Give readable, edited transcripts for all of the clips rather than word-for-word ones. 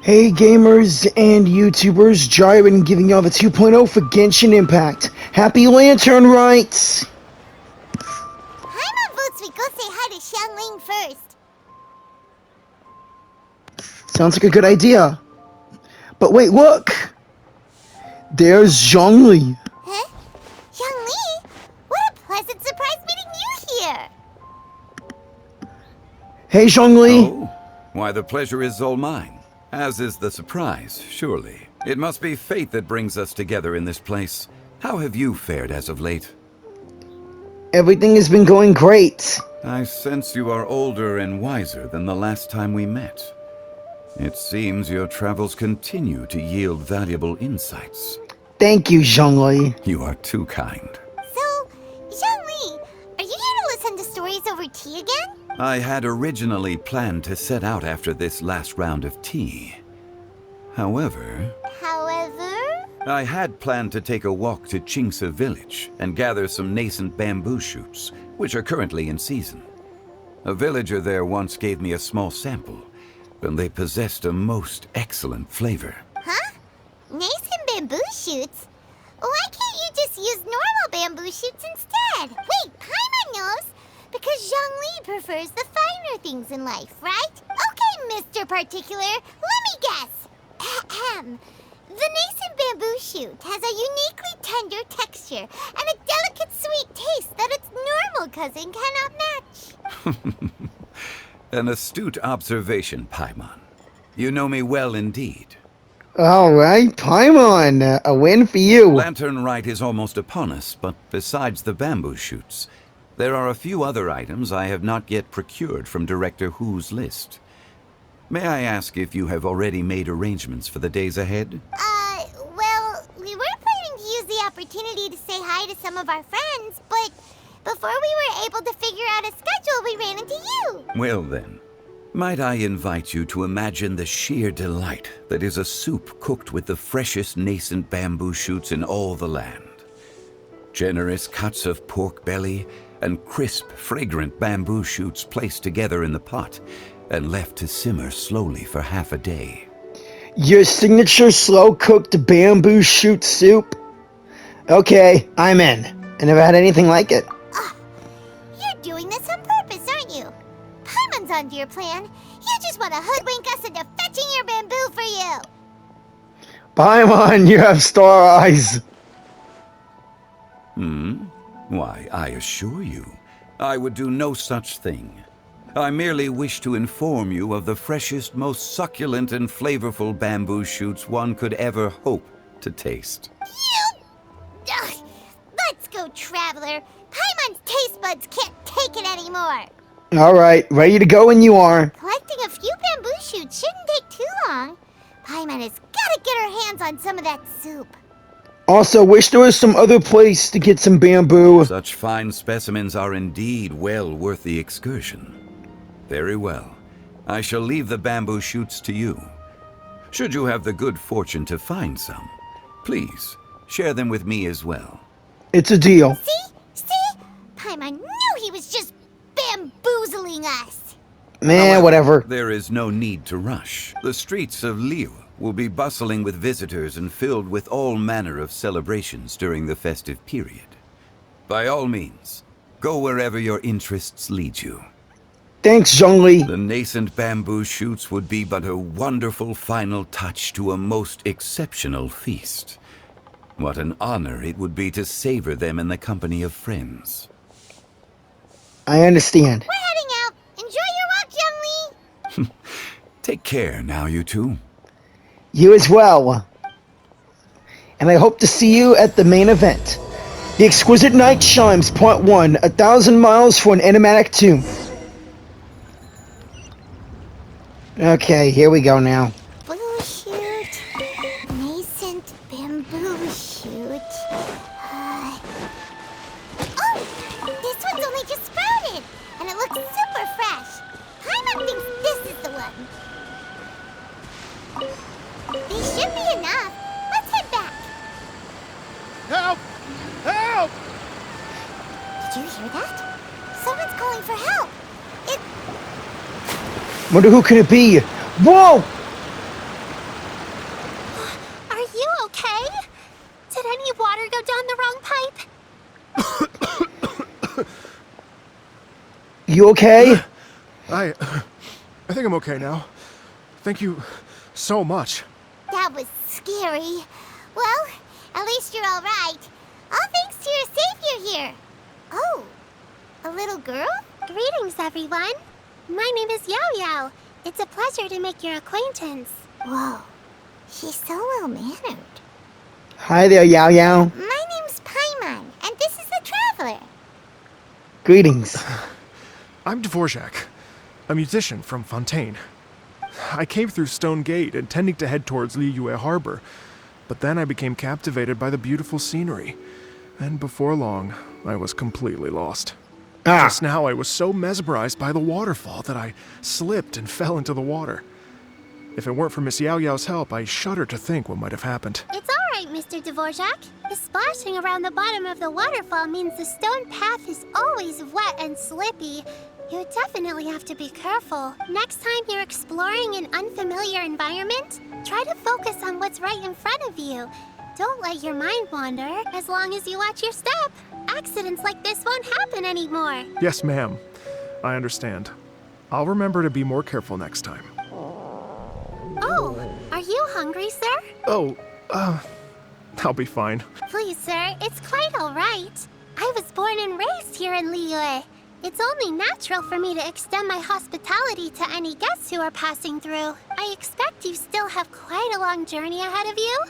Hey gamers and YouTubers, Jyrin giving y'all the 2.0 for Genshin Impact. Happy Lantern Rites! Paimon votes we go say hi to Xiangling first. Sounds like a good idea. But wait, look! There's Zhongli. Huh? Xiangling? What a pleasant surprise meeting you here! Hey Zhongli. Oh, why the pleasure is all mine. As is the surprise, surely. It must be fate that brings us together in this place. How have you fared as of late? Everything has been going great. I sense you are older and wiser than the last time we met. It seems your travels continue to yield valuable insights. Thank you, Zhongli. You are too kind. So, Xiangling, are you here to listen to stories over tea again? I had originally planned to set out after this last round of tea. However, I had planned to take a walk to Qingce village and gather some nascent bamboo shoots, which are currently in season. A villager there once gave me a small sample, and they possessed a most excellent flavor. Huh? Nascent bamboo shoots? Why can't you just use normal bamboo shoots instead? Wait, Paimon knows! Because Zhongli prefers the finer things in life, right? Okay, Mr. Particular, let me guess. Ahem. The nascent bamboo shoot has a uniquely tender texture and a delicate sweet taste that its normal cousin cannot match. An astute observation, Paimon. You know me well indeed. Alright, Paimon, a win for you. Lantern Rite is almost upon us, but besides the bamboo shoots, there are a few other items I have not yet procured from Director Hu's list. May I ask if you have already made arrangements for the days ahead? Well, we were planning to use the opportunity to say hi to some of our friends, but before we were able to figure out a schedule, we ran into you. Well then, might I invite you to imagine the sheer delight that is a soup cooked with the freshest nascent bamboo shoots in all the land. Generous cuts of pork belly and crisp, fragrant bamboo shoots placed together in the pot and left to simmer slowly for half a day. Your signature slow-cooked bamboo shoot soup? Okay, I'm in. I never had anything like it. You're doing this on purpose, aren't you? Paimon's onto your plan. You just want to hoodwink us into fetching your bamboo for you. Paimon, you have star eyes. Why, I assure you, I would do no such thing. I merely wish to inform you of the freshest, most succulent and flavorful bamboo shoots one could ever hope to taste. Let's go, Traveler. Paimon's taste buds can't take it anymore. Alright, ready to go when you are. Collecting a few bamboo shoots shouldn't take too long. Paimon has got to get her hands on some of that soup. Also, wish there was some other place to get some bamboo. Such fine specimens are indeed well worth the excursion. Very well. I shall leave the bamboo shoots to you. Should you have the good fortune to find some, please share them with me as well. It's a deal. See? Paimon knew he was just bamboozling us. Man, whatever. There is no need to rush. The streets of Liyue will be bustling with visitors and filled with all manner of celebrations during the festive period. By all means, go wherever your interests lead you. Thanks, Zhongli. The nascent bamboo shoots would be but a wonderful final touch to a most exceptional feast. What an honor it would be to savor them in the company of friends. I understand. We're heading out. Enjoy your walk, Xiangling. Take care now, you two. You as well. And I hope to see you at the main event. The Exquisite Night Chimes, Part 1, 1,000 miles for an enigmatic tomb. Okay, here we go now. Blue shoot. Nascent bamboo shoot. Oh! This one's only just sprouted, and it looks super fresh. Paimon thinks this is the one. These should be enough. Let's head back. Help! Help! Did you hear that? Someone's calling for help. Wonder who could it be? Whoa! Did any water go down the wrong pipe? You okay? I think I'm okay now. Thank you so much. That was scary. Well, at least you're all right. All thanks to your savior here. Oh, a little girl? Greetings, everyone. My name is Yao Yao. It's a pleasure to make your acquaintance. Whoa, she's so well-mannered. Hi there, Yao Yao. My name's Paimon, and this is the Traveler. Greetings. I'm Dvorak, a musician from Fontaine. I came through Stone Gate intending to head towards Liyue Harbor, but then I became captivated by the beautiful scenery, and before long, I was completely lost. Just now, I was so mesmerized by the waterfall that I slipped and fell into the water. If it weren't for Miss Yao Yao's help, I shudder to think what might have happened. It's all right, Mr. Dvorak. The splashing around the bottom of the waterfall means the stone path is always wet and slippy. You definitely have to be careful. Next time you're exploring an unfamiliar environment, try to focus on what's right in front of you. Don't let your mind wander, as long as you watch your step. Accidents like this won't happen anymore. Yes, ma'am. I understand. I'll remember to be more careful next time. Oh, are you hungry, sir? Oh, I'll be fine. Please, sir, it's quite all right. I was born and raised here in Liyue. It's only natural for me to extend my hospitality to any guests who are passing through. I expect you still have quite a long journey ahead of you.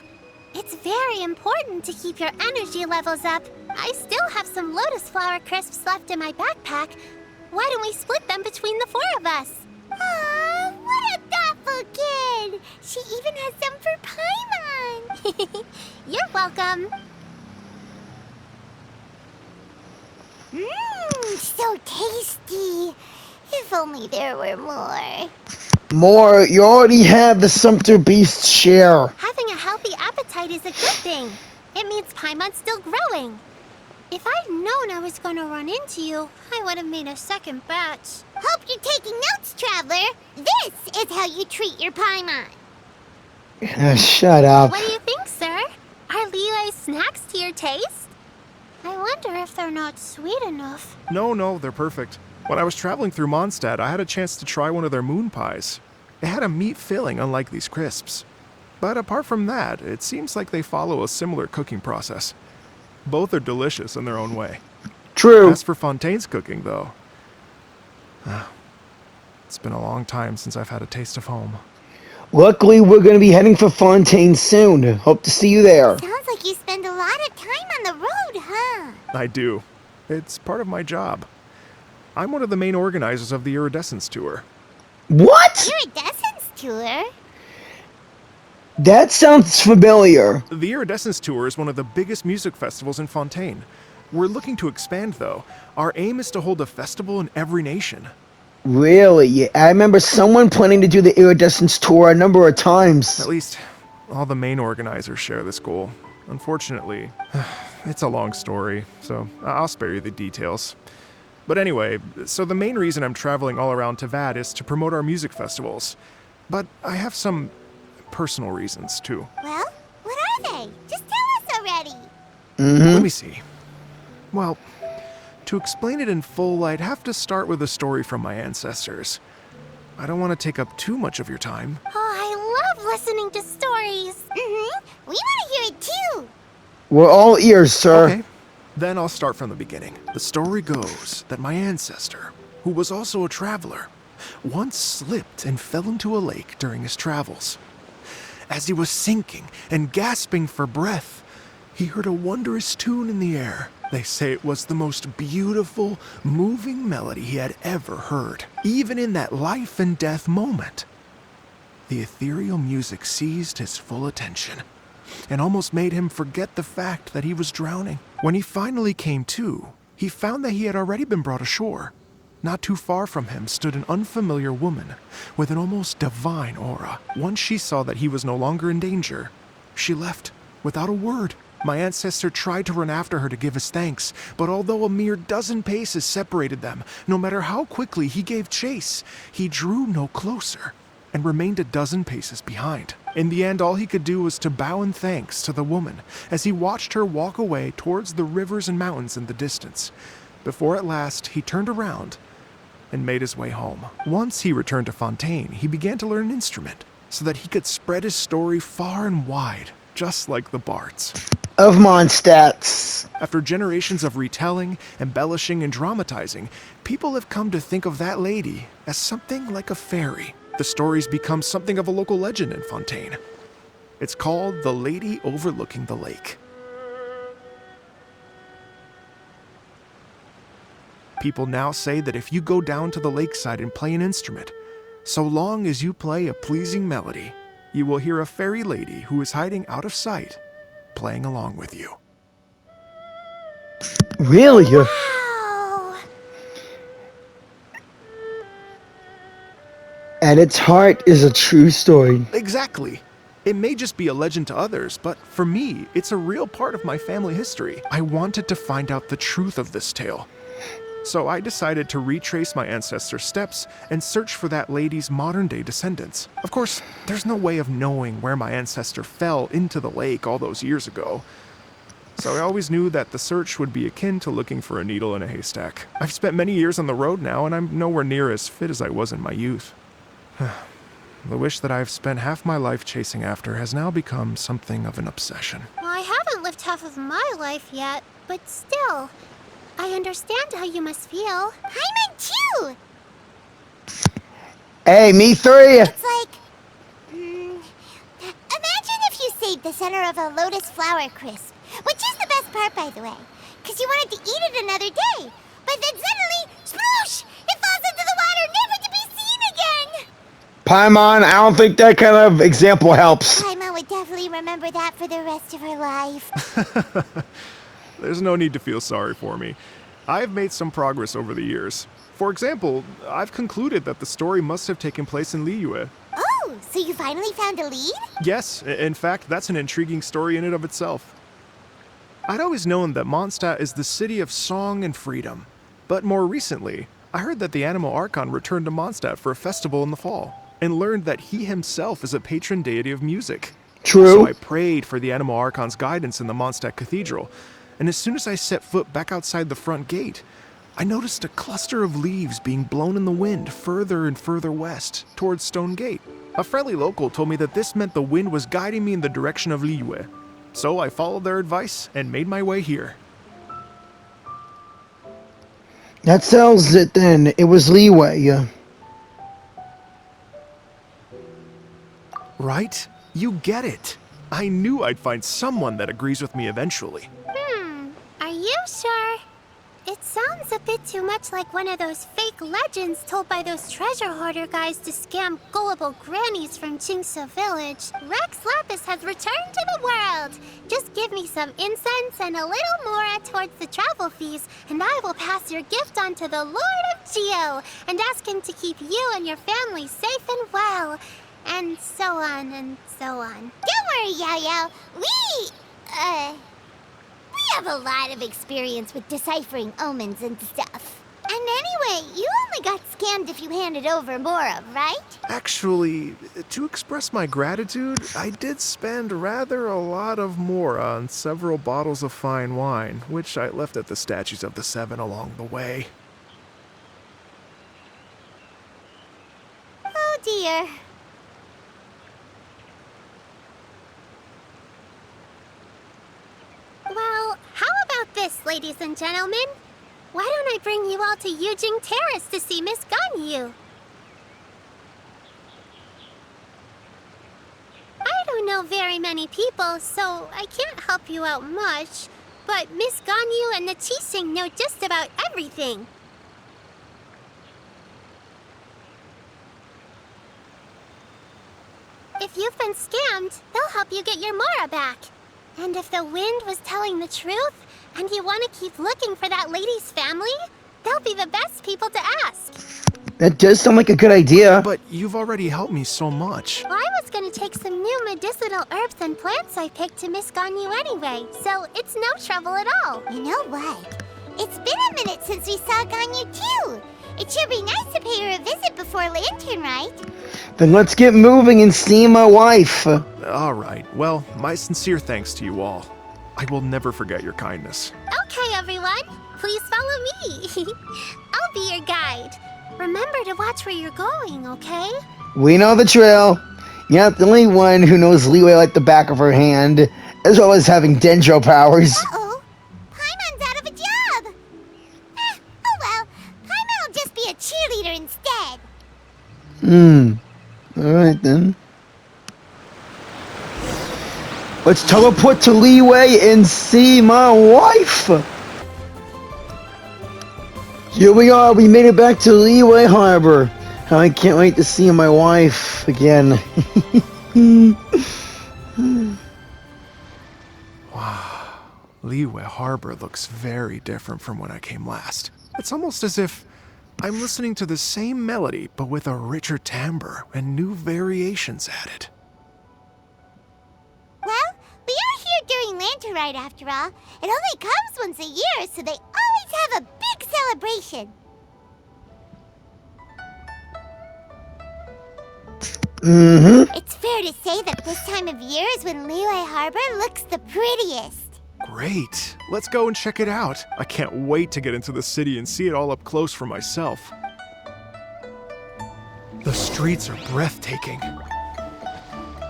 It's very important to keep your energy levels up. I still have some lotus flower crisps left in my backpack. Why don't we split them between the four of us? Aw, what a thoughtful kid! She even has some for Paimon! You're welcome. Mmm, so tasty. If only there were more. More, you already have the Sumpter Beast share. Having a healthy appetite is a good thing. It means Paimon's still growing. If I'd known I was going to run into you, I would have made a second batch. Hope you're taking notes, Traveler. This is how you treat your Paimon. Shut up. What do you think, sir? Are Liyue's snacks to your taste? I wonder if they're not sweet enough. No, they're perfect. When I was traveling through Mondstadt, I had a chance to try one of their moon pies. It had a meat filling, unlike these crisps. But apart from that, it seems like they follow a similar cooking process. Both are delicious in their own way. True. As for Fontaine's cooking, though, it's been a long time since I've had a taste of home. Luckily, we're going to be heading for Fontaine soon. Hope to see you there. Sounds like you spend a lot of time on the road, huh? I do. It's part of my job. I'm one of the main organizers of the Iridescence Tour. What? Iridescence Tour? That sounds familiar. The Iridescence Tour is one of the biggest music festivals in Fontaine. We're looking to expand, though. Our aim is to hold a festival in every nation. Really? I remember someone planning to do the Iridescence tour a number of times. At least, all the main organizers share this goal. Unfortunately, it's a long story, so I'll spare you the details. But anyway, so the main reason I'm traveling all around Tavad is to promote our music festivals. But I have some personal reasons, too. Well, what are they? Just tell us already. Let me see. Well, to explain it in full, I'd have to start with a story from my ancestors. I don't want to take up too much of your time. Oh, I love listening to stories. We want to hear it too. We're all ears, sir. Okay, then I'll start from the beginning. The story goes that my ancestor, who was also a traveler, once slipped and fell into a lake during his travels. As he was sinking and gasping for breath, he heard a wondrous tune in the air. They say it was the most beautiful, moving melody he had ever heard. Even in that life and death moment, the ethereal music seized his full attention and almost made him forget the fact that he was drowning. When he finally came to, he found that he had already been brought ashore. Not too far from him stood an unfamiliar woman with an almost divine aura. Once she saw that he was no longer in danger, she left without a word. My ancestor tried to run after her to give his thanks, but although a mere dozen paces separated them, no matter how quickly he gave chase, he drew no closer. and remained a dozen paces behind. In the end, all he could do was to bow in thanks to the woman as he watched her walk away towards the rivers and mountains in the distance, before at last he turned around and made his way home. Once he returned to Fontaine, he began to learn an instrument so that he could spread his story far and wide, just like the bards of Mondstadt. After generations of retelling, embellishing, and dramatizing, people have come to think of that lady as something like a fairy. The story's become something of a local legend in Fontaine. It's called The Lady Overlooking the Lake. People now say that if you go down to the lakeside and play an instrument, so long as you play a pleasing melody, you will hear a fairy lady who is hiding out of sight, playing along with you. Really? Wow! At its heart is a true story. Exactly. It may just be a legend to others, but for me, it's a real part of my family history. I wanted to find out the truth of this tale. So I decided to retrace my ancestors' steps and search for that lady's modern-day descendants. Of course, there's no way of knowing where my ancestor fell into the lake all those years ago. So I always knew that the search would be akin to looking for a needle in a haystack. I've spent many years on the road now, and I'm nowhere near as fit as I was in my youth. The wish that I've spent half my life chasing after has now become something of an obsession. Well, I haven't lived half of my life yet, but still, I understand how you must feel. Paimon too! Hey, me three! It's like... imagine if you saved the center of a lotus flower crisp, which is the best part, by the way, because you wanted to eat it another day. But then suddenly, sploosh! It falls into the water, never to be seen again! Paimon, I don't think that kind of example helps. Paimon would definitely remember that for the rest of her life. There's no need to feel sorry for me. I've made some progress over the years. For example, I've concluded that the story must have taken place in Liyue. Oh, so you finally found a lead? Yes, in fact, that's an intriguing story in and of itself. I'd always known that Mondstadt is the city of song and freedom. But more recently, I heard that the Animal Archon returned to Mondstadt for a festival in the fall, and learned that he himself is a patron deity of music. True. So I prayed for the Animal Archon's guidance in the Mondstadt Cathedral, and as soon as I set foot back outside the front gate, I noticed a cluster of leaves being blown in the wind further and further west, towards Stone Gate. A friendly local told me that this meant the wind was guiding me in the direction of Liyue. So I followed their advice and made my way here. That settles it then. It was Liyue. Right? You get it. I knew I'd find someone that agrees with me eventually. Are you sure? It sounds a bit too much like one of those fake legends told by those treasure hoarder guys to scam gullible grannies from Jingsa Village. Rex Lapis has returned to the world. Just give me some incense and a little more towards the travel fees, and I will pass your gift on to the Lord of Geo and ask him to keep you and your family safe and well. And so on and so on. Don't worry, Yao Yao. We have a lot of experience with deciphering omens and stuff. And anyway, you only got scammed if you handed over Mora, right? Actually, to express my gratitude, I did spend rather a lot of Mora on several bottles of fine wine, which I left at the statues of the Seven along the way. Oh dear. Well, how about this, ladies and gentlemen? Why don't I bring you all to Yujing Terrace to see Miss Ganyu? I don't know very many people, so I can't help you out much. But Miss Ganyu and the Qixing know just about everything. If you've been scammed, they'll help you get your Mora back. And if the wind was telling the truth, and you want to keep looking for that lady's family, they'll be the best people to ask. That does sound like a good idea. But you've already helped me so much. Well, I was going to take some new medicinal herbs and plants I picked to Miss Ganyu anyway, so it's no trouble at all. You know what? It's been a minute since we saw Ganyu too. It sure be nice to pay her a visit before Lantern Rite. Then let's get moving and see my wife. All right. Well, my sincere thanks to you all. I will never forget your kindness. Okay, everyone. Please follow me. I'll be your guide. Remember to watch where you're going, okay? We know the drill. You're not the only one who knows Leeway like the back of her hand, as well as having dendro powers. Uh-oh. Paimon's out of a job. Oh well. Paimon will just be a cheerleader instead. Alright then. Let's teleport to Leeway and see my wife! Here we are, we made it back to Leeway Harbor. I can't wait to see my wife again. Wow. Leeway Harbor looks very different from when I came last. It's almost as if I'm listening to the same melody, but with a richer timbre and new variations added. Well, we are here during Lantern Rite after all. It only comes once a year, so they always have a big celebration. It's fair to say that this time of year is when Leeway Harbor looks the prettiest. Great. Let's go and check it out. I can't wait to get into the city and see it all up close for myself. The streets are breathtaking.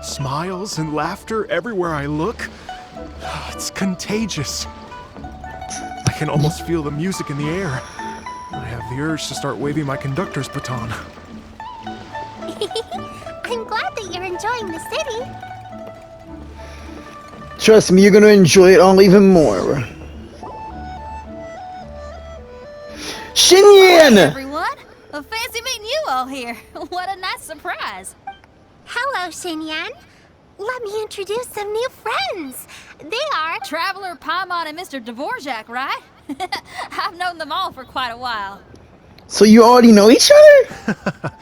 Smiles and laughter everywhere I look. It's contagious. I can almost feel the music in the air. I have the urge to start waving my conductor's baton. I'm glad that you're enjoying the city. Trust me, you're gonna enjoy it all even more. Xinyan! Hey everyone! Fancy meeting you all here. What a nice surprise. Hello, Xinyan. Let me introduce some new friends. They are... Traveler Paimon and Mr. Dvorak, right? I've known them all for quite a while. So you already know each other?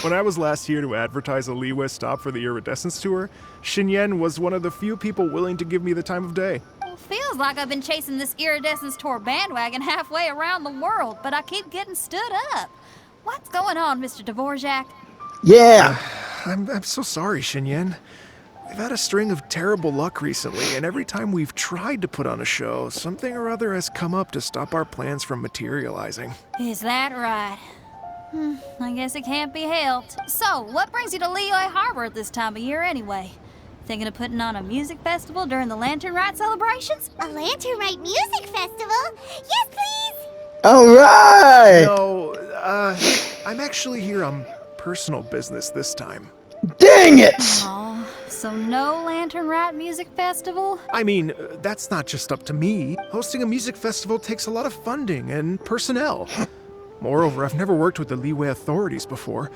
When I was last here to advertise a Leeway stop for the Iridescence Tour, Xinyan was one of the few people willing to give me the time of day. Well, feels like I've been chasing this Iridescence Tour bandwagon halfway around the world, but I keep getting stood up. What's going on, Mr. Dvorak? Yeah. I'm so sorry, Xinyan. We've had a string of terrible luck recently, and every time we've tried to put on a show, something or other has come up to stop our plans from materializing. Is that right? I guess it can't be helped. So, what brings you to Leeway Harbor at this time of year anyway? Thinking of putting on a music festival during the Lantern Rite celebrations? A Lantern Rite music festival? Yes, please! Alright! No, I'm actually here on personal business this time. Dang it! Oh, so no Lantern Rite music festival? I mean, that's not just up to me. Hosting a music festival takes a lot of funding and personnel. Moreover, I've never worked with the Leeway authorities before.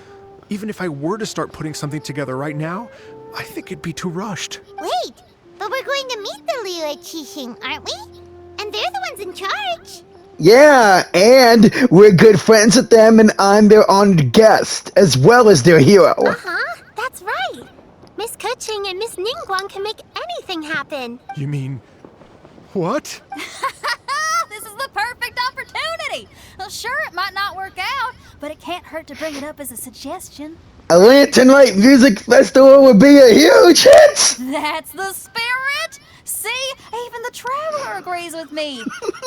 Even if I were to start putting something together right now, I think it'd be too rushed. Wait, but we're going to meet the Leeway Qixing, aren't we? And they're the ones in charge. Yeah, and we're good friends with them, and I'm their honored guest, as well as their hero. Uh-huh, that's right. Miss Kuching and Miss Ningguang can make anything happen. You mean... what? This is the perfect opportunity! Well, sure, it might not work out, but it can't hurt to bring it up as a suggestion. A Lantern Rite music festival would be a huge hit! That's the spirit! See, even the Traveler agrees with me.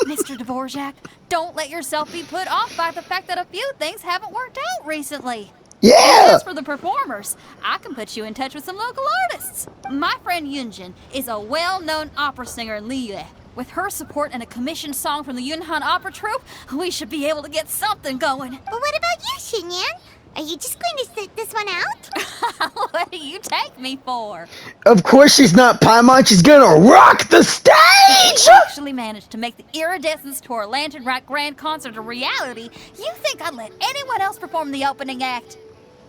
Mr. Dvorak, don't let yourself be put off by the fact that a few things haven't worked out recently. Yeah! As for the performers, I can put you in touch with some local artists. My friend Yunjin is a well-known opera singer in Liyue. With her support and a commissioned song from the Yunhan Opera Troupe, we should be able to get something going. But what about you, Xinyan? Are you just going to sit this one out? What do you take me for? Of course she's not Paimon, she's gonna rock the stage! We actually managed to make the Iridescence Tour Lantern Rite Grand Concert a reality. You think I'd let anyone else perform the opening act?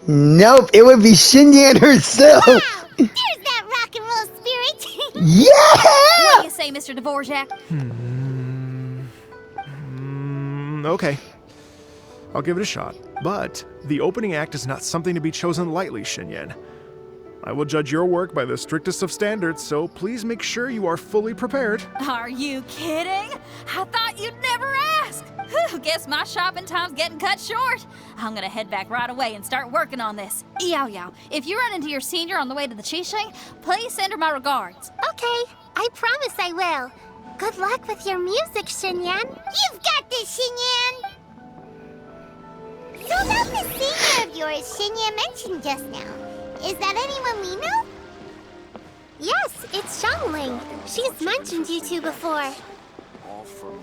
Nope, it would be Xinyan herself! Wow, there's that rock and roll spirit. Yeah! What do you say, Mr. Dvorak? Okay. I'll give it a shot. But the opening act is not something to be chosen lightly, Xinyan. I will judge your work by the strictest of standards, so please make sure you are fully prepared. Are you kidding? I thought you'd never ask. Whew, guess my shopping time's getting cut short. I'm gonna head back right away and start working on this. Yao Yao, if you run into your senior on the way to the Qixing, please send her my regards. Okay, I promise I will. Good luck with your music, Xinyan. You've got this, Xinyan! So about the senior of yours Xinyan mentioned just now, is that anyone we know? Yes, it's Xiangling. She's mentioned you two before.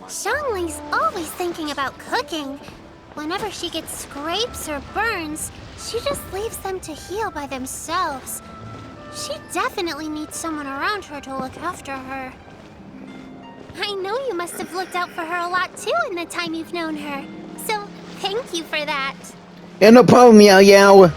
Xiangling's always thinking about cooking. Whenever she gets scrapes or burns, she just leaves them to heal by themselves. She definitely needs someone around her to look after her. I know you must have looked out for her a lot too in the time you've known her. So, thank you for that. Yeah, no problem, Yao Yao.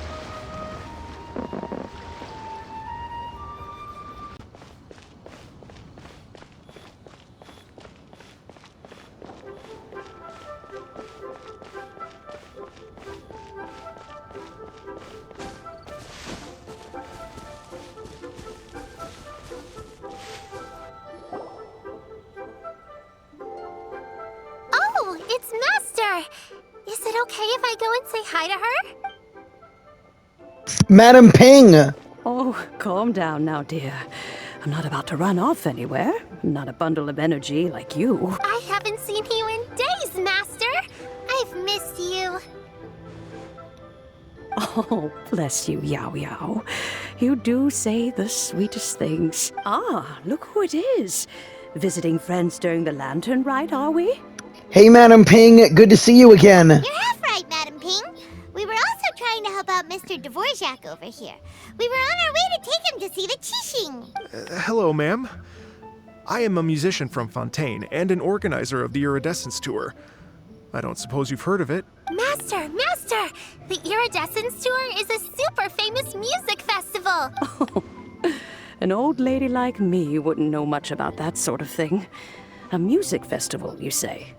Oh, it's Master! Is it okay if I go and say hi to her? Madam Ping! Oh, calm down now, dear. I'm not about to run off anywhere. I'm not a bundle of energy like you. I haven't seen you in days, Master! I've missed you. Oh, bless you, Yao Yao. You do say the sweetest things. Ah, look who it is. Visiting friends during the Lantern Rite, are we? Hey, Madam Ping, good to see you again. You're half right, Madam Ping. We were also trying to help out Mr. Dvorak over here. We were on our way to take him to see the Qixing. Hello, ma'am. I am a musician from Fontaine and an organizer of the Iridescence Tour. I don't suppose you've heard of it. Master! The Iridescence Tour is a super famous music festival. An old lady like me wouldn't know much about that sort of thing. A music festival, you say?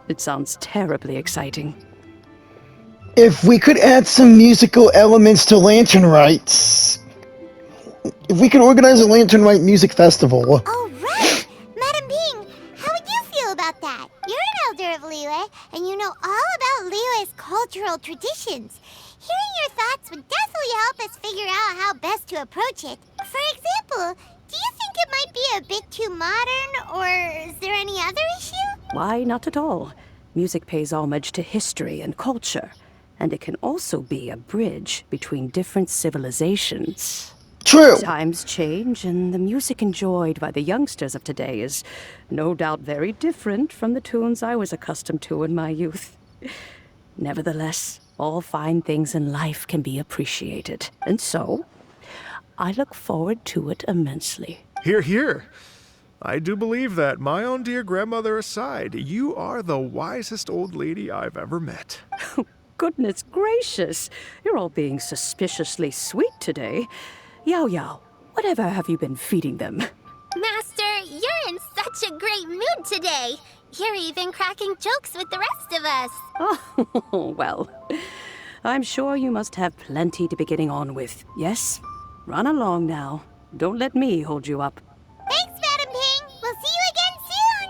It sounds terribly exciting. If we could add some musical elements to Lantern Rites. If we could organize a Lantern Rite music festival. Oh, right! Madam Ping, how would you feel about that? You're an elder of Liyue, and you know all about Liyue's cultural traditions. Hearing your thoughts would definitely help us figure out how best to approach it. For example, do you think it might be a bit too modern, or is there any other issue? Why, not at all. Music pays homage to history and culture, and it can also be a bridge between different civilizations. True. Times change, and the music enjoyed by the youngsters of today is no doubt very different from the tunes I was accustomed to in my youth. Nevertheless, all fine things in life can be appreciated, and so I look forward to it immensely. Hear, hear. I do believe that, my own dear grandmother aside, you are the wisest old lady I've ever met. Goodness gracious, you're all being suspiciously sweet today. Yao Yao, whatever have you been feeding them? Master, you're in such a great mood today. You're even cracking jokes with the rest of us. Oh, well, I'm sure you must have plenty to be getting on with, yes? Run along now. Don't let me hold you up. Thanks, Madam Ping. We'll see you again soon.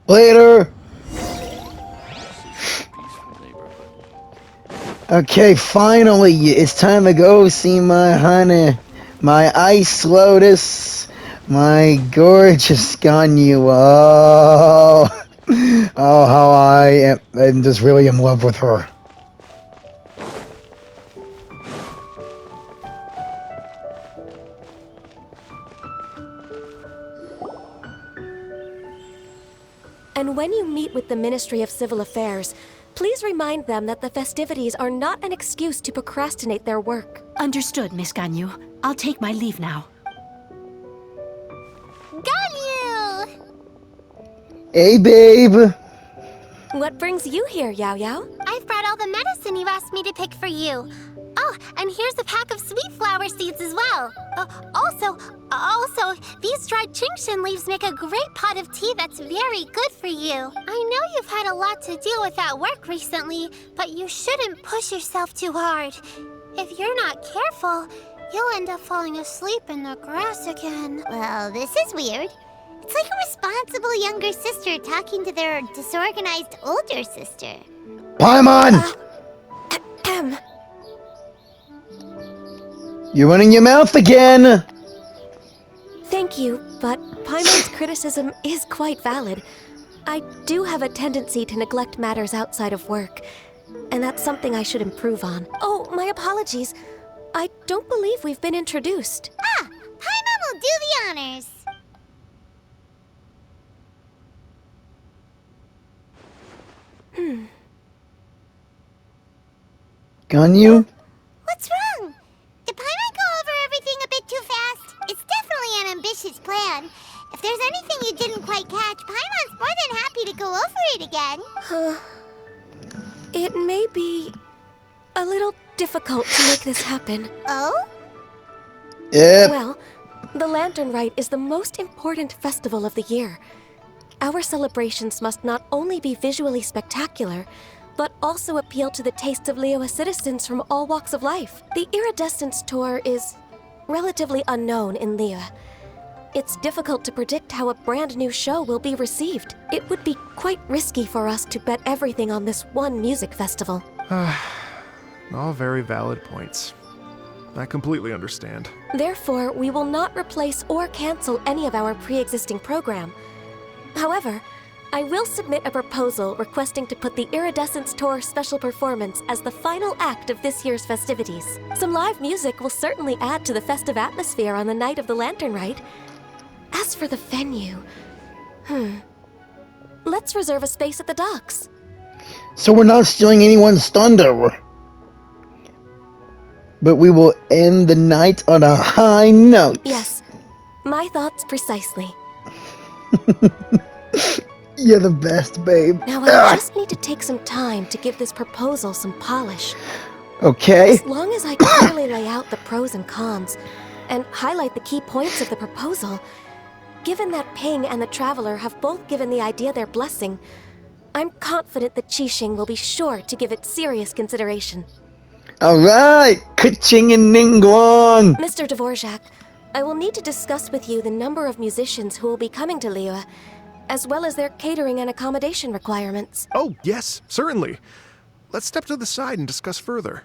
Later. Okay, finally, it's time to go see my honey, my ice lotus, my gorgeous Ganyu. Oh, how I'm just really in love with her. And when you meet with the Ministry of Civil Affairs, please remind them that the festivities are not an excuse to procrastinate their work. Understood, Miss Ganyu. I'll take my leave now. Ganyu! Hey, babe. What brings you here, Yao Yao? I've brought all the medicine you asked me to pick for you. Oh, and here's a pack of sweet flower seeds as well. Also, these dried Qingshan leaves make a great pot of tea that's very good for you. I know you've had a lot to deal with at work recently, but you shouldn't push yourself too hard. If you're not careful, you'll end up falling asleep in the grass again. Well, this is weird. It's like a responsible younger sister talking to their disorganized older sister. Paimon! You're running your mouth again! Thank you, but Paimon's criticism is quite valid. I do have a tendency to neglect matters outside of work, and that's something I should improve on. Oh, my apologies. I don't believe we've been introduced. Ah, Paimon will do the honors. Ganyu? What's wrong? Did Paimon go over everything a bit too fast? It's definitely an ambitious plan. If there's anything you didn't quite catch, Paimon's more than happy to go over it again. It may be a little difficult to make this happen. Oh? Yep. Well, the Lantern Rite is the most important festival of the year. Our celebrations must not only be visually spectacular, but also appeal to the tastes of Liyue citizens from all walks of life. The Iridescence Tour is relatively unknown in Liyue. It's difficult to predict how a brand new show will be received. It would be quite risky for us to bet everything on this one music festival. All very valid points. I completely understand. Therefore, we will not replace or cancel any of our pre-existing program. However, I will submit a proposal requesting to put the Iridescence Tour special performance as the final act of this year's festivities. Some live music will certainly add to the festive atmosphere on the night of the Lantern Rite. As for the venue, let's reserve a space at the docks. So we're not stealing anyone's thunder. But we will end the night on a high note. Yes, my thoughts precisely. You're the best, babe. Now I just need to take some time to give this proposal some polish. Okay. As long as I clearly lay out the pros and cons, and highlight the key points of the proposal, given that Ping and the Traveler have both given the idea their blessing, I'm confident that Qixing will be sure to give it serious consideration. Alright! Kuching and Ningguang! Mr. Dvorak, I will need to discuss with you the number of musicians who will be coming to Liyue, as well as their catering and accommodation requirements. Oh, yes, certainly. Let's step to the side and discuss further.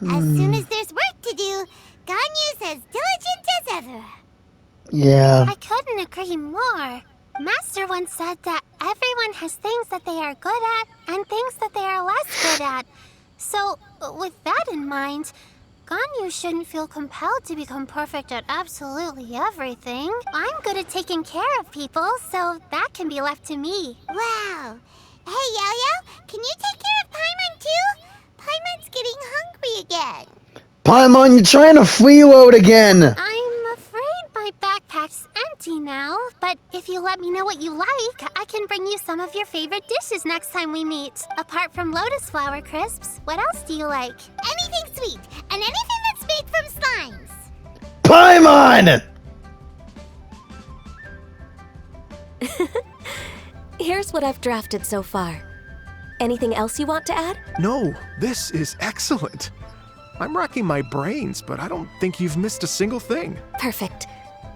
As soon as there's work to do, Ganyu's as diligent as ever. Yeah. I couldn't agree more. Master once said that everyone has things that they are good at and things that they are less good at. So, with that in mind, Ganyu shouldn't feel compelled to become perfect at absolutely everything. I'm good at taking care of people, so that can be left to me. Wow. Hey, Yo-Yo, can you take care of Paimon too? Paimon's getting hungry again. Paimon, you're trying to freeload again! I'm afraid my backpack's empty now, but if you let me know what you like, I can bring you some of your favorite dishes next time we meet. Apart from lotus flower crisps, what else do you like? Anything sweet, and anything that's made from slimes. Paimon! Here's what I've drafted so far. Anything else you want to add? No, this is excellent. I'm racking my brains, but I don't think you've missed a single thing. Perfect.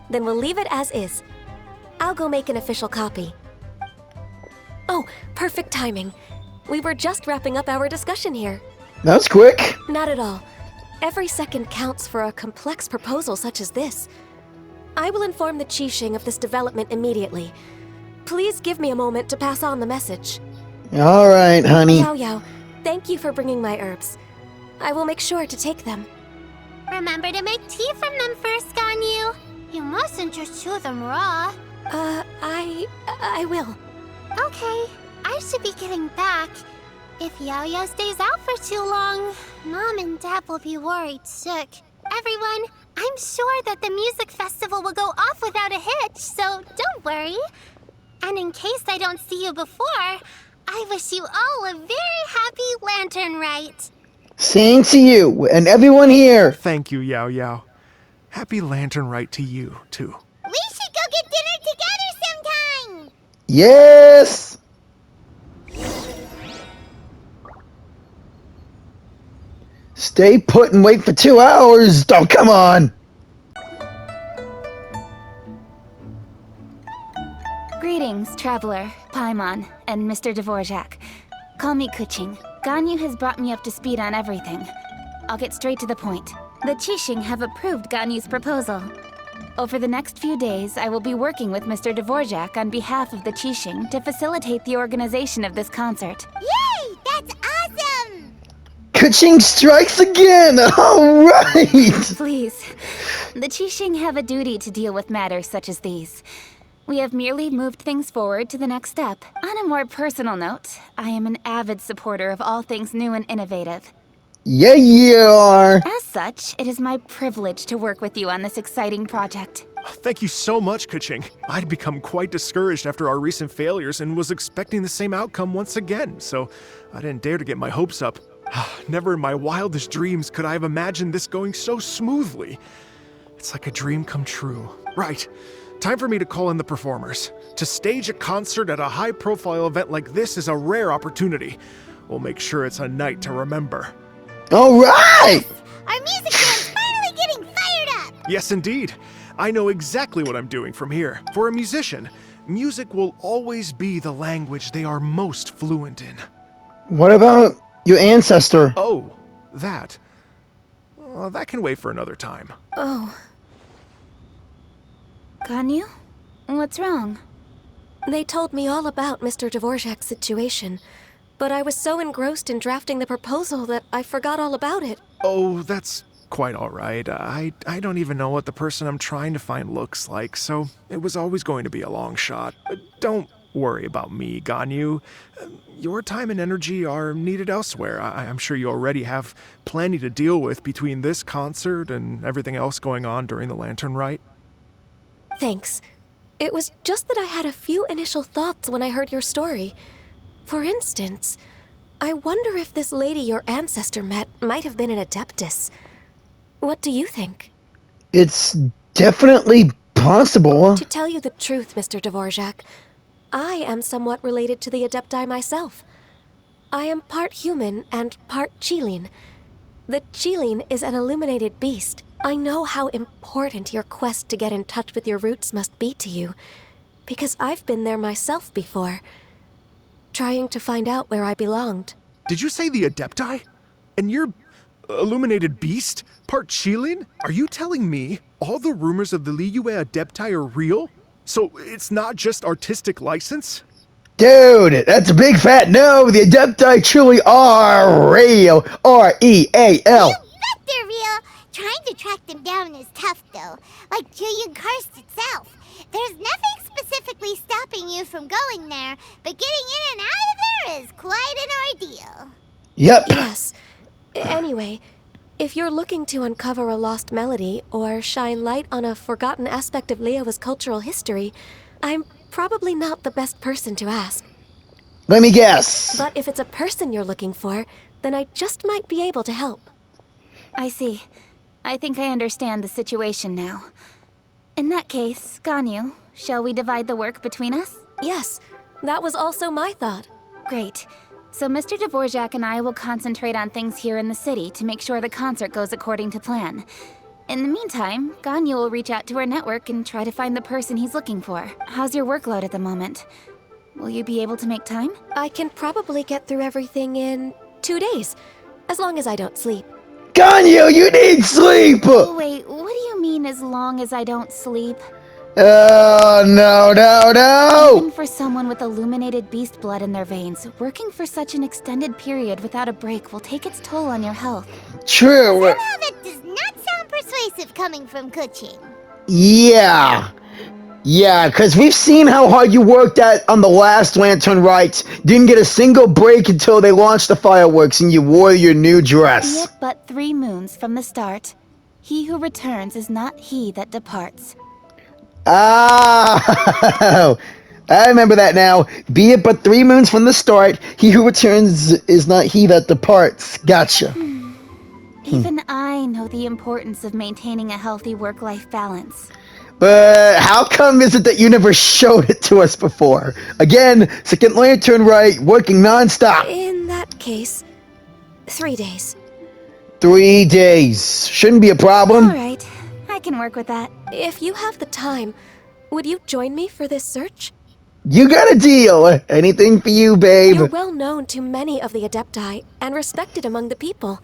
Then we'll leave it as is. I'll go make an official copy. Oh, perfect timing. We were just wrapping up our discussion here. That's quick. Not at all. Every second counts for a complex proposal such as this. I will inform the Qixing of this development immediately. Please give me a moment to pass on the message. Alright, honey. Yao Yao, thank you for bringing my herbs. I will make sure to take them. Remember to make tea from them first, Ganyu. You mustn't just chew them raw. I will. Okay, I should be getting back. If Yo-Yo stays out for too long, Mom and Dad will be worried sick. Everyone, I'm sure that the music festival will go off without a hitch, so don't worry. And in case I don't see you before, I wish you all a very happy Lantern Rite. Same to you and everyone here. Thank you, Yao Yao. Happy Lantern Rite to you, too. We should go get dinner together sometime! Yes! Stay put and wait for 2 hours. Oh, come on. Greetings, traveler, Paimon, and Mr. Dvorak. Call me Kuching. Ganyu has brought me up to speed on everything. I'll get straight to the point. The Qixing have approved Ganyu's proposal. Over the next few days, I will be working with Mr. Dvorak on behalf of the Qixing to facilitate the organization of this concert. Yay! That's awesome! Kuching strikes again! Alright! Please, the Qixing have a duty to deal with matters such as these. We have merely moved things forward to the next step. On a more personal note, I am an avid supporter of all things new and innovative. Yeah, you are! As such, it is my privilege to work with you on this exciting project. Thank you so much, Kuching. I'd become quite discouraged after our recent failures and was expecting the same outcome once again, so I didn't dare to get my hopes up. Never in my wildest dreams could I have imagined this going so smoothly. It's like a dream come true. Right. Time for me to call in the performers. To stage a concert at a high-profile event like this is a rare opportunity. We'll make sure it's a night to remember. Alright! Our music band's finally getting fired up! Yes, indeed. I know exactly what I'm doing from here. For a musician, music will always be the language they are most fluent in. What about your ancestor? Oh, that. Well, that can wait for another time. Oh. Ganyu? What's wrong? They told me all about Mr. Dvorak's situation, but I was so engrossed in drafting the proposal that I forgot all about it. Oh, that's quite all right. I don't even know what the person I'm trying to find looks like, so it was always going to be a long shot. Don't worry about me, Ganyu. Your time and energy are needed elsewhere. I'm sure you already have plenty to deal with between this concert and everything else going on during the Lantern Rite. Thanks. It was just that I had a few initial thoughts when I heard your story. For instance, I wonder if this lady your ancestor met might have been an Adeptus. What do you think? It's definitely possible. To tell you the truth, Mr. Dvorak, I am somewhat related to the Adepti myself. I am part human and part Qilin. The Qilin is an illuminated beast. I know how important your quest to get in touch with your roots must be to you, because I've been there myself before, trying to find out where I belonged. Did you say the Adepti? And you're illuminated beast? Part Qilin? Are you telling me all the rumors of the Liyue Adepti are real? So it's not just artistic license? Dude, that's a big fat no. The Adepti truly are real. R-E-A-L. You bet they're real! Trying to track them down is tough, though. Like Julian Karst itself. There's nothing specifically stopping you from going there, but getting in and out of there is quite an ordeal. Yep. Yes. Anyway, if you're looking to uncover a lost melody or shine light on a forgotten aspect of Liyue's cultural history, I'm probably not the best person to ask. Let me guess. But if it's a person you're looking for, then I just might be able to help. I see. I think I understand the situation now. In that case, Ganyu, shall we divide the work between us? Yes, that was also my thought. Great. So Mr. Dvorak and I will concentrate on things here in the city to make sure the concert goes according to plan. In the meantime, Ganyu will reach out to our network and try to find the person he's looking for. How's your workload at the moment? Will you be able to make time? I can probably get through everything in 2 days, as long as I don't sleep. Ganyu, you need sleep! Oh, wait, what do you mean as long as I don't sleep? Oh, no! Even for someone with illuminated beast blood in their veins, working for such an extended period without a break will take its toll on your health. True. Somehow that does not sound persuasive coming from Kuching. Yeah, because we've seen how hard you worked on the last Lantern Rite. Didn't get a single break until they launched the fireworks and you wore your new dress. Be it but 3 moons from the start, he who returns is not he that departs. Ah, I remember that now. Be it but 3 moons from the start, he who returns is not he that departs. Gotcha. Even I know the importance of maintaining a healthy work-life balance. But how come is it that you never showed it to us before? Again, second Lantern Rite, working non-stop. In that case, 3 days. 3 days. Shouldn't be a problem. Alright, I can work with that. If you have the time, would you join me for this search? You got a deal. Anything for you, babe. You're well known to many of the Adepti and respected among the people.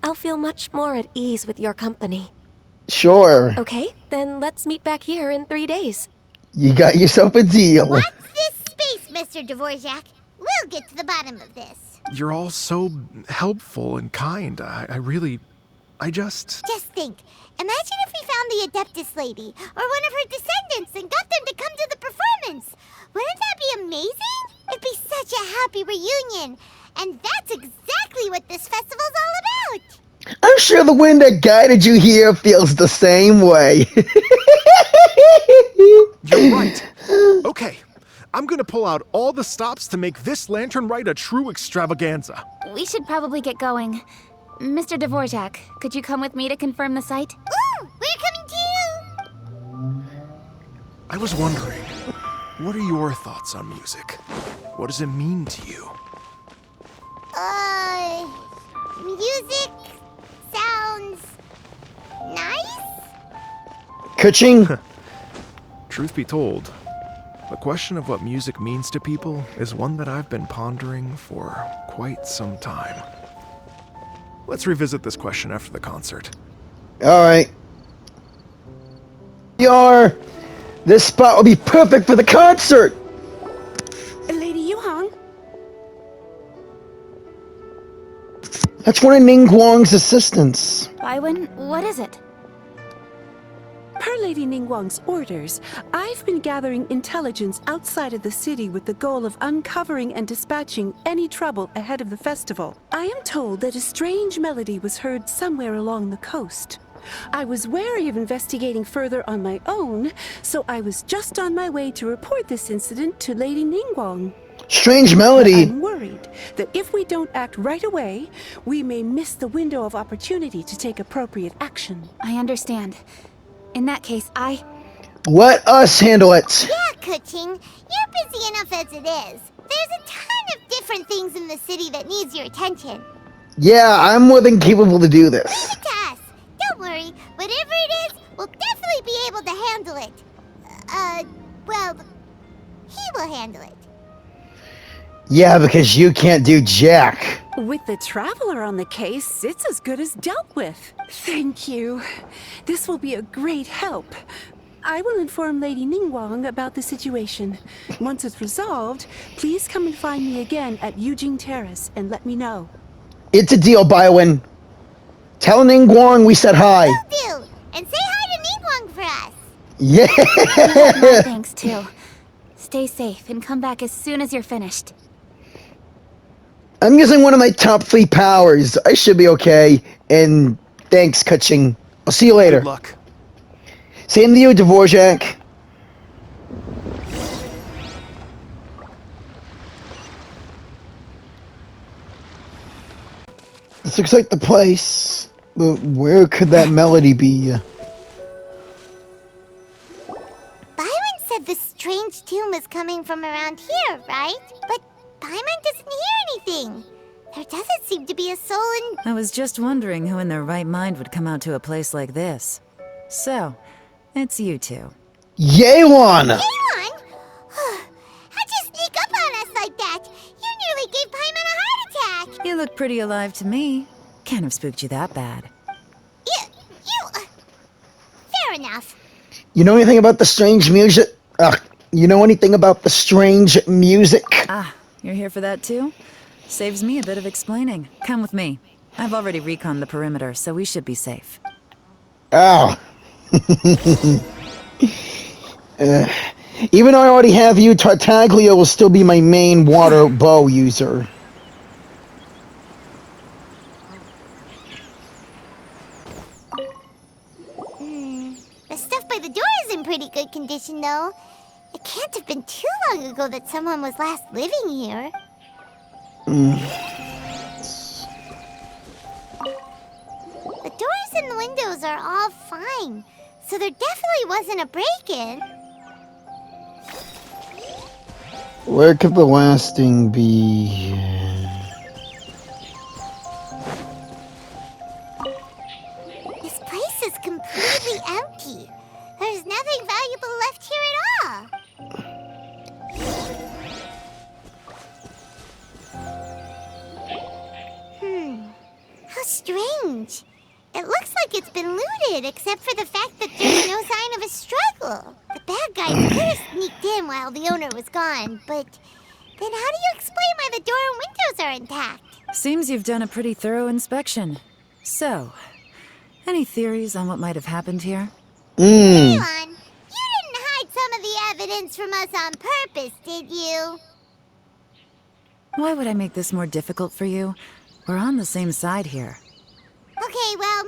I'll feel much more at ease with your company. Sure. Okay, then let's meet back here in 3 days. You got yourself a deal. Watch this space, Mr. Dvorak. We'll get to the bottom of this. You're all so helpful and kind. I just... Just think. Imagine if we found the Adeptus lady, or one of her descendants, and got them to come to the performance. Wouldn't that be amazing? It'd be such a happy reunion. And that's exactly what this festival's all about. I'm sure the wind that guided you here feels the same way. You're right. Okay, I'm gonna pull out all the stops to make this Lantern Rite a true extravaganza. We should probably get going. Mr. Dvorak, could you come with me to confirm the site? Ooh, we're coming to you. I was wondering, what are your thoughts on music? What does it mean to you? Music sounds nice? Kuching? Truth be told, the question of what music means to people is one that I've been pondering for quite some time. Let's revisit this question after the concert. Alright. This spot will be perfect for the concert! Lady Yuhang? That's one of Ningguang's assistants. Baiwen, what is it? Per Lady Ningguang's orders, I've been gathering intelligence outside of the city with the goal of uncovering and dispatching any trouble ahead of the festival. I am told that a strange melody was heard somewhere along the coast. I was wary of investigating further on my own, so I was just on my way to report this incident to Lady Ningguang. Strange melody. I'm worried that if we don't act right away, we may miss the window of opportunity to take appropriate action. I understand. In that case, Let us handle it. Yeah, Kuching. You're busy enough as it is. There's a ton of different things in the city that needs your attention. Yeah, I'm more than capable to do this. Leave it to us. Don't worry. Whatever it is, we'll definitely be able to handle it. Well, he will handle it. Yeah, because you can't do jack. With the Traveler on the case, it's as good as dealt with. Thank you. This will be a great help. I will inform Lady Ningguang about the situation. Once it's resolved, please come and find me again at Yujing Terrace and let me know. It's a deal, Baiwen. Tell Ningguang we said hi. Will do. And say hi to Ningguang for us. Yeah. my thanks too. Stay safe and come back as soon as you're finished. I'm using one of my top 3 powers. I should be okay. And thanks, Kuching. I'll see you later. Good luck. Same to you, Dvorak. This looks like the place. But where could that melody be? Byron said the strange tune was coming from around here, right? But Paimon doesn't hear anything. There doesn't seem to be a soul in... I was just wondering who in their right mind would come out to a place like this. So, it's you two. Yewan! Paimon? How'd you sneak up on us like that? You nearly gave Paimon a heart attack. You look pretty alive to me. Can't have spooked you that bad. Fair enough. You know anything about the strange music? You know anything about the strange music? Ah, you're here for that too? Saves me a bit of explaining. Come with me. I've already reconned the perimeter, so we should be safe. Oh. Even though I already have you, Tartaglia will still be my main water bow user. The stuff by the door is in pretty good condition, though. It can't have been too long ago that someone was last living here. The doors and the windows are all fine, so there definitely wasn't a break-in. Where could the last thing be? strange. It looks like it's been looted, except for the fact that there's no sign of a struggle. The bad guys could have sneaked in while the owner was gone, but then how do you explain why the door and windows are intact? Seems you've done a pretty thorough inspection. So, any theories on what might have happened here? Elon, you didn't hide some of the evidence from us on purpose, did you? Why would I make this more difficult for you? We're on the same side here. Okay, well...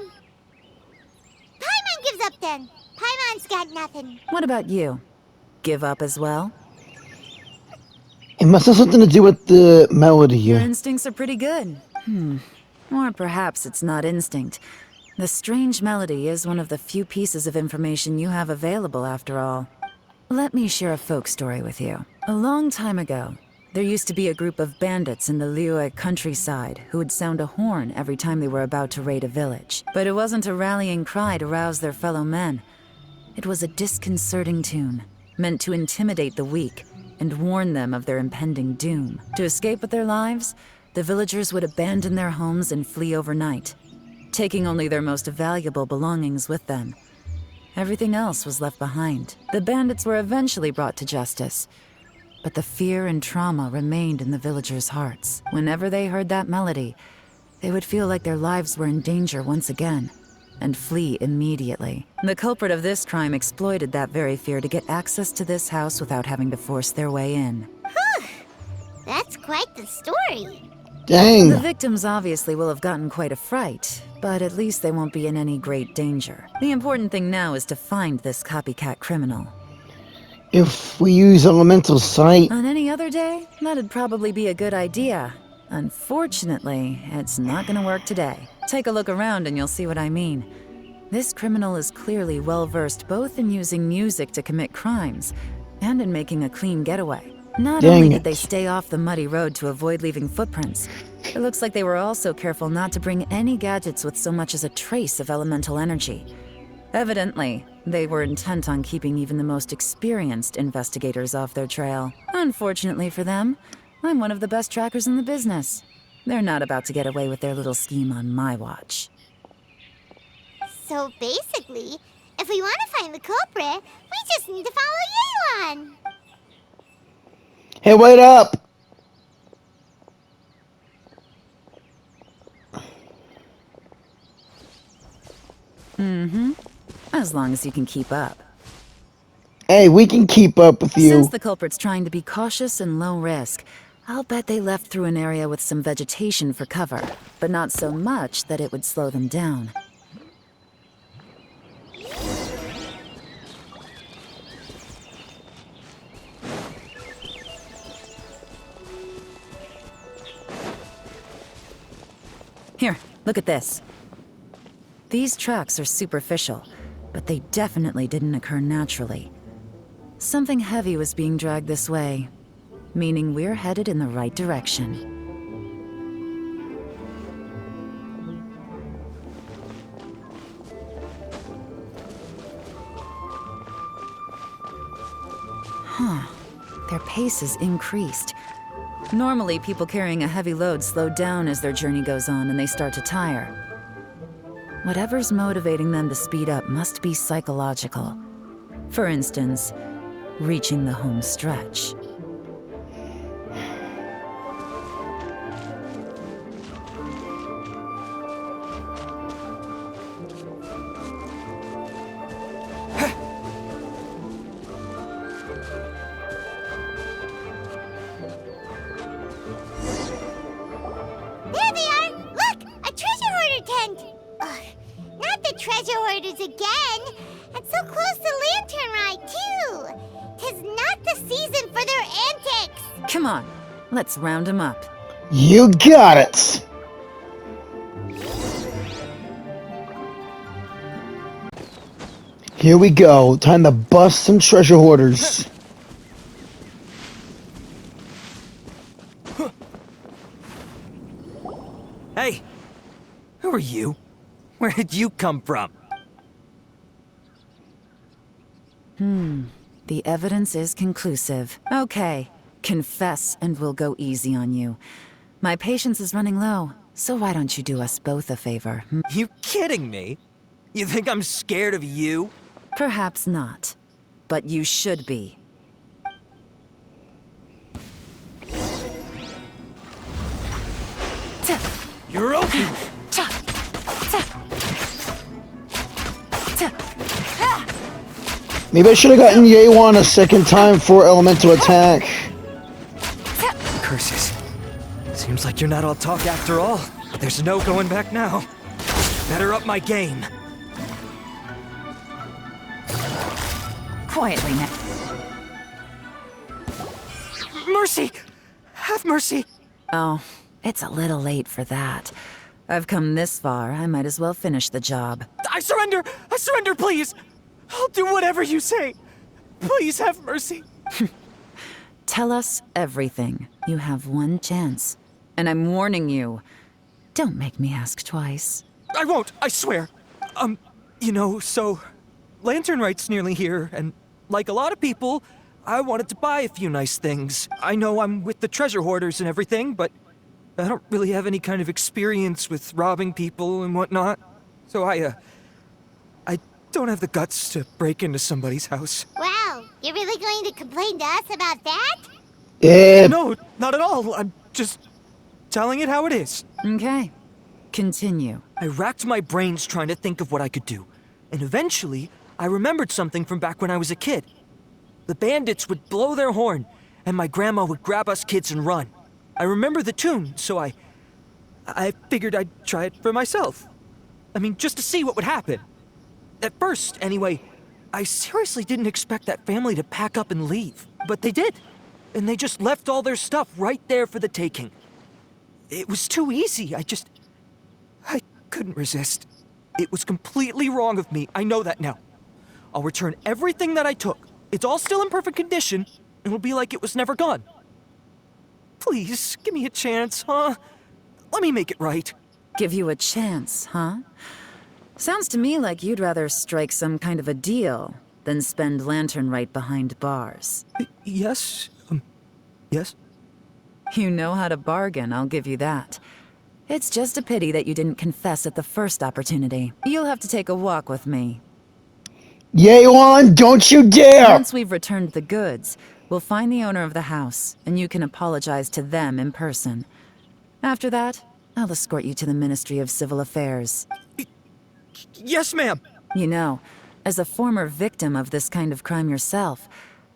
Paimon gives up then. Paimon's got nothing. What about you? Give up as well? It must have something to do with the melody. Your instincts are pretty good. Or perhaps it's not instinct. The strange melody is one of the few pieces of information you have available, after all. Let me share a folk story with you. A long time ago, there used to be a group of bandits in the Liyue countryside who would sound a horn every time they were about to raid a village. But it wasn't a rallying cry to rouse their fellow men. It was a disconcerting tune, meant to intimidate the weak and warn them of their impending doom. To escape with their lives, the villagers would abandon their homes and flee overnight, taking only their most valuable belongings with them. Everything else was left behind. The bandits were eventually brought to justice, but the fear and trauma remained in the villagers' hearts. Whenever they heard that melody, they would feel like their lives were in danger once again, and flee immediately. The culprit of this crime exploited that very fear to get access to this house without having to force their way in. That's quite the story. Dang. The victims obviously will have gotten quite a fright, but at least they won't be in any great danger. The important thing now is to find this copycat criminal. If we use elemental sight... On any other day, that'd probably be a good idea. Unfortunately, it's not gonna work today. Take a look around and you'll see what I mean. This criminal is clearly well-versed both in using music to commit crimes and in making a clean getaway. Not only did they stay off the muddy road to avoid leaving footprints, it looks like they were also careful not to bring any gadgets with so much as a trace of elemental energy. Evidently, they were intent on keeping even the most experienced investigators off their trail. Unfortunately for them, I'm one of the best trackers in the business. They're not about to get away with their little scheme on my watch. So basically, if we want to find the culprit, we just need to follow Yelan. Hey, wait up! As long as you can keep up. Hey, we can keep up with you. Since the culprit's trying to be cautious and low risk, I'll bet they left through an area with some vegetation for cover, but not so much that it would slow them down. Here, look at this. These tracks are superficial, but they definitely didn't occur naturally. Something heavy was being dragged this way, meaning we're headed in the right direction. Their pace is increased. Normally, people carrying a heavy load slow down as their journey goes on and they start to tire. Whatever's motivating them to speed up must be psychological. For instance, reaching the home stretch. There they are! Look! A treasure hoarder tent! Ugh, not the treasure hoarders again! And so close to Lantern Rite, too! 'Tis not the season for their antics! Come on, let's round them up. You got it! Here we go. Time to bust some treasure hoarders. Hey! Who are you? Where did you come from? The evidence is conclusive. Okay, confess and we'll go easy on you. My patience is running low. So why don't you do us both a favor? You kidding me? You think I'm scared of you? Perhaps not, but you should be. You're open! Maybe I should have gotten Yewan a second time for elemental attack. Curses. Seems like you're not all talk after all. But there's no going back now. Better up my game. Quietly now. Mercy! Have mercy! Oh, it's a little late for that. I've come this far, I might as well finish the job. I surrender! I surrender, please! I'll do whatever you say. Please have mercy. Tell us everything. You have one chance. And I'm warning you. Don't make me ask twice. I won't, I swear. You know, so... Lantern Rite's nearly here, and like a lot of people, I wanted to buy a few nice things. I know I'm with the treasure hoarders and everything, but I don't really have any kind of experience with robbing people and whatnot. So I don't have the guts to break into somebody's house. Wow, you're really going to complain to us about that? Yeah. No, not at all. I'm just telling it how it is. Okay. Continue. I racked my brains trying to think of what I could do. And eventually, I remembered something from back when I was a kid. The bandits would blow their horn, and my grandma would grab us kids and run. I remember the tune, so I figured I'd try it for myself. I mean, just to see what would happen. At first, anyway, I seriously didn't expect that family to pack up and leave. But they did. And they just left all their stuff right there for the taking. It was too easy. I couldn't resist. It was completely wrong of me. I know that now. I'll return everything that I took. It's all still in perfect condition, and it'll be like it was never gone. Please, give me a chance, huh? Let me make it right. Give you a chance, huh? Sounds to me like you'd rather strike some kind of a deal than spend Lantern Rite behind bars. Yes? Yes? You know how to bargain, I'll give you that. It's just a pity that you didn't confess at the first opportunity. You'll have to take a walk with me. Yewan, don't you dare! Once we've returned the goods, we'll find the owner of the house, and you can apologize to them in person. After that, I'll escort you to the Ministry of Civil Affairs. Yes, ma'am! You know, as a former victim of this kind of crime yourself,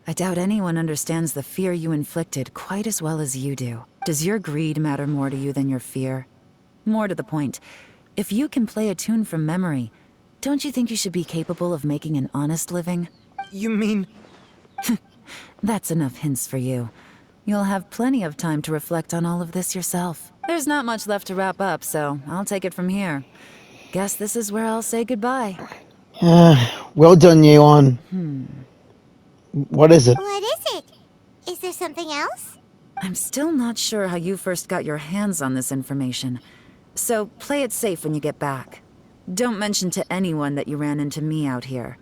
I doubt anyone understands the fear you inflicted quite as well as you do. Does your greed matter more to you than your fear? More to the point, if you can play a tune from memory, don't you think you should be capable of making an honest living? You mean... That's enough hints for you. You'll have plenty of time to reflect on all of this yourself. There's not much left to wrap up, so I'll take it from here. Guess this is where I'll say goodbye. Well done, Yewan. What is it? What is it? Is there something else? I'm still not sure how you first got your hands on this information, so play it safe when you get back. Don't mention to anyone that you ran into me out here.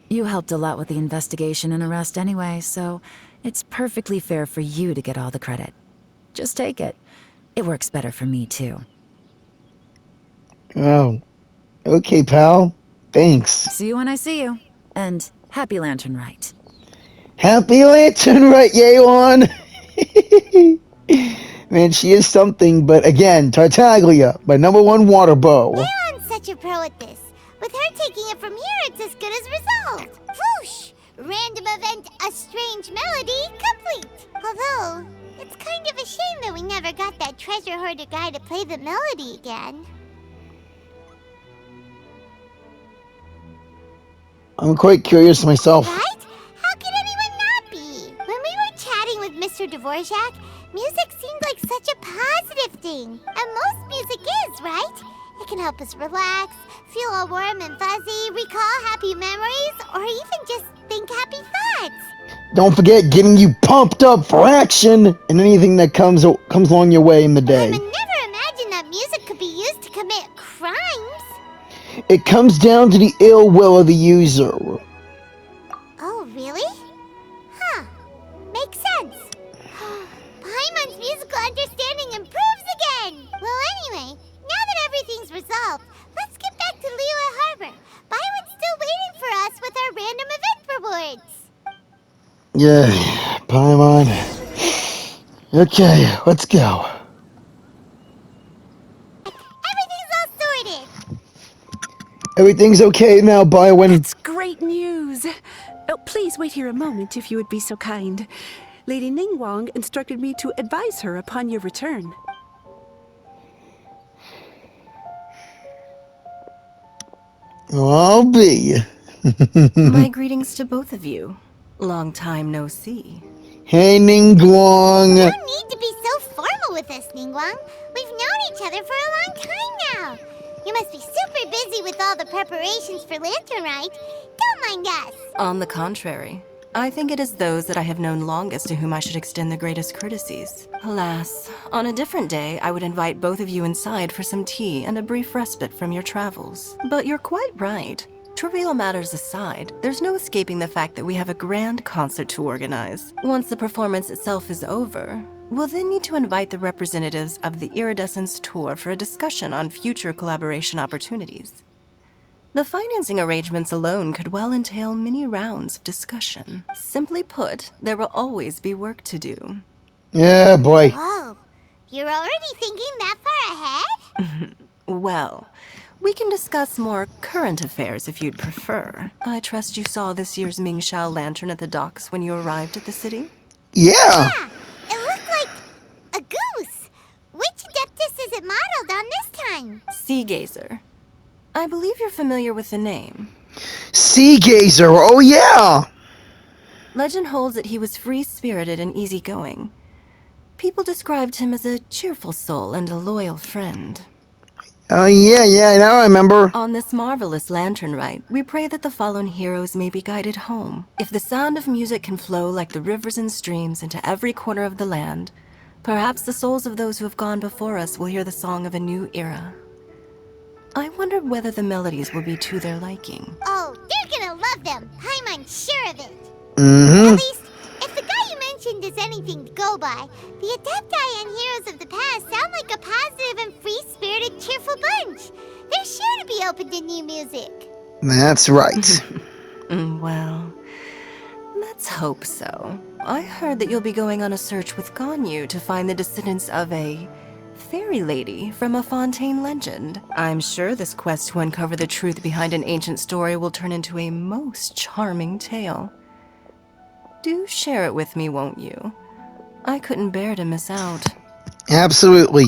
You helped a lot with the investigation and arrest anyway, so it's perfectly fair for you to get all the credit. Just take it. It works better for me, too. Oh. Okay, pal. Thanks. See you when I see you. And happy Lantern Rite. Happy Lantern Rite, Yewan! Man, she is something, but again, Tartaglia, my #1 water bow. Yewan's such a pro at this. With her taking it from here, it's as good as resolved. Whoosh! Random event, a strange melody, complete. Although, it's kind of a shame that we never got that treasure hoarder guy to play the melody again. I'm quite curious myself. Right? How could anyone not be? When we were chatting with Mr. Dvorak, music seemed like such a positive thing. And most music is, right? It can help us relax, feel all warm and fuzzy, recall happy memories, or even just think happy thoughts. Don't forget getting you pumped up for action and anything that comes along your way in the day. I would never imagine that music could be used to commit crimes. It comes down to the ill will of the user. Oh, really? Huh. Makes sense. Paimon's musical understanding Yeah, Paimon. Okay, let's go. Everything's all sorted. Everything's okay now, Bywin. That's great news. Oh, please wait here a moment if you would be so kind. Lady Ningguang instructed me to advise her upon your return. I'll be. My greetings to both of you. Long time no see. Hey, Ningguang. You don't need to be so formal with us, Ningguang. We've known each other for a long time now. You must be super busy with all the preparations for Lantern Rite. Don't mind us. On the contrary, I think it is those that I have known longest to whom I should extend the greatest courtesies. Alas, on a different day, I would invite both of you inside for some tea and a brief respite from your travels. But you're quite right. Trivial matters aside, there's no escaping the fact that we have a grand concert to organize. Once the performance itself is over, we'll then need to invite the representatives of the Iridescence Tour for a discussion on future collaboration opportunities. The financing arrangements alone could well entail many rounds of discussion. Simply put, there will always be work to do. Yeah, boy. Whoa, you're already thinking that far ahead? Well, we can discuss more current affairs if you'd prefer. I trust you saw this year's Mingxiao lantern at the docks when you arrived at the city? Yeah. Yeah, it looked like a goose. Which Adeptus is it modeled on this time? Sea Gazer. I believe you're familiar with the name. Sea Gazer, oh yeah! Legend holds that he was free-spirited and easygoing. People described him as a cheerful soul and a loyal friend. Oh yeah, now I remember. On this marvelous lantern rite, we pray that the fallen heroes may be guided home. If the sound of music can flow like the rivers and streams into every corner of the land, perhaps the souls of those who have gone before us will hear the song of a new era. I wonder whether the melodies will be to their liking. Oh, they're gonna love them. I'm sure of it. Mm-hmm. At least, if the guy you mentioned is anything to go by, the Adepti and heroes of the past sound like a positive and free-spirited, cheerful bunch. They're sure to be open to new music. That's right. Well, let's hope so. I heard that you'll be going on a search with Ganyu to find the descendants of a fairy lady from a Fontaine legend. I'm sure this quest to uncover the truth behind an ancient story will turn into a most charming tale. Do share it with me, won't you? I couldn't bear to miss out. Absolutely.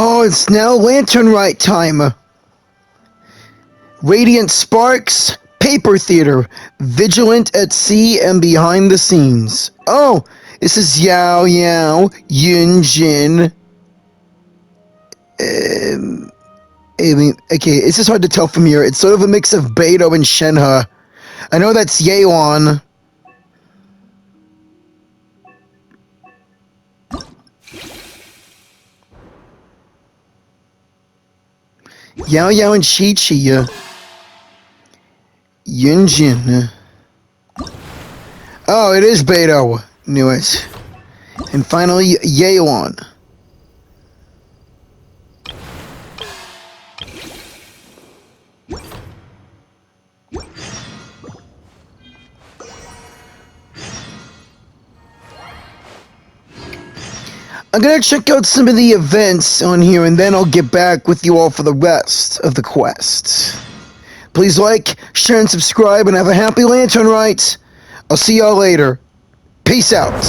Oh, it's now Lantern Rite time. Radiant Sparks, Paper Theater, Vigilant at Sea and Behind the Scenes. Oh, this is Yao, Yunjin. Okay, it's just hard to tell from here. It's sort of a mix of Beidou and Shenhe. I know that's Yeon. Yao and Chi-Chi. Yunjin. Oh, it is Beidou. Knew it. And finally, Yeon. I'm gonna check out some of the events on here and then I'll get back with you all for the rest of the quest. Please like, share, and subscribe and have a happy Lantern Rite. I'll see y'all later. Peace out.